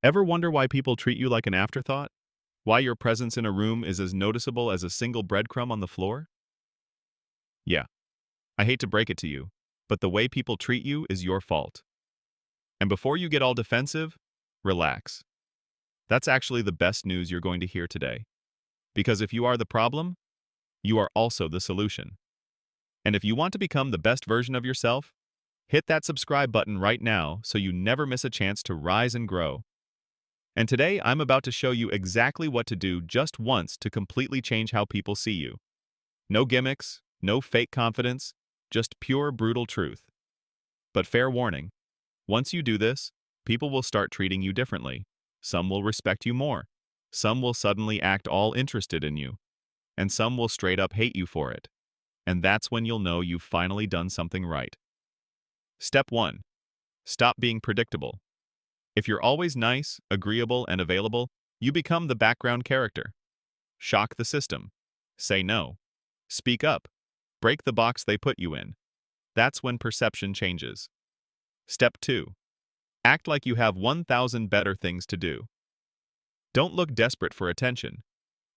Ever wonder why people treat you like an afterthought? Why your presence in a room is as noticeable as a single breadcrumb on the floor? Yeah, I hate to break it to you, but the way people treat you is your fault. And before you get all defensive, relax. That's actually the best news you're going to hear today. Because if you are the problem, you are also the solution. And if you want to become the best version of yourself, hit that subscribe button right now so you never miss a chance to rise and grow. And today, I'm about to show you exactly what to do just once to completely change how people see you. No gimmicks, no fake confidence, just pure brutal truth. But fair warning, once you do this, people will start treating you differently. Some will respect you more. Some will suddenly act all interested in you. And some will straight up hate you for it. And that's when you'll know you've finally done something right. Step 1. Stop being predictable. If you're always nice, agreeable, and available, you become the background character. Shock the system. Say no. Speak up. Break the box they put you in. That's when perception changes. Step 2. Act like you have 1,000 better things to do. Don't look desperate for attention.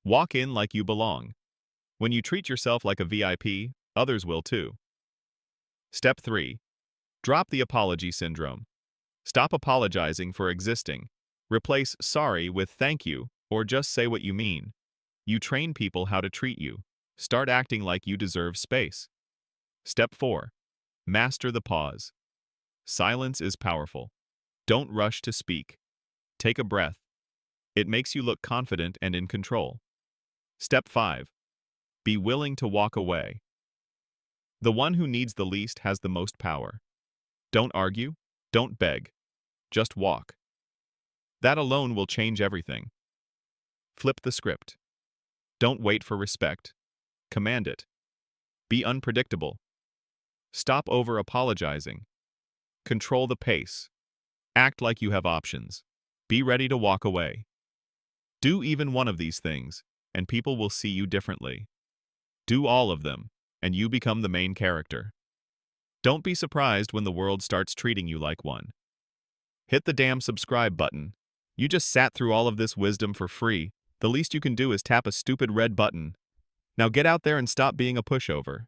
Walk in like you belong. When you treat yourself like a VIP, others will too. Step 3. Drop the apology syndrome. Stop apologizing for existing. Replace sorry with thank you, or just say what you mean. You train people how to treat you. Start acting like you deserve space. Step 4. Master the pause. Silence is powerful. Don't rush to speak. Take a breath. It makes you look confident and in control. Step 5. Be willing to walk away. The one who needs the least has the most power. Don't argue. Don't beg. Just walk. That alone will change everything. Flip the script. Don't wait for respect. Command it. Be unpredictable. Stop over-apologizing. Control the pace. Act like you have options. Be ready to walk away. Do even one of these things, and people will see you differently. Do all of them, and you become the main character. Don't be surprised when the world starts treating you like one. Hit the damn subscribe button. You just sat through all of this wisdom for free. The least you can do is tap a stupid red button. Now get out there and stop being a pushover.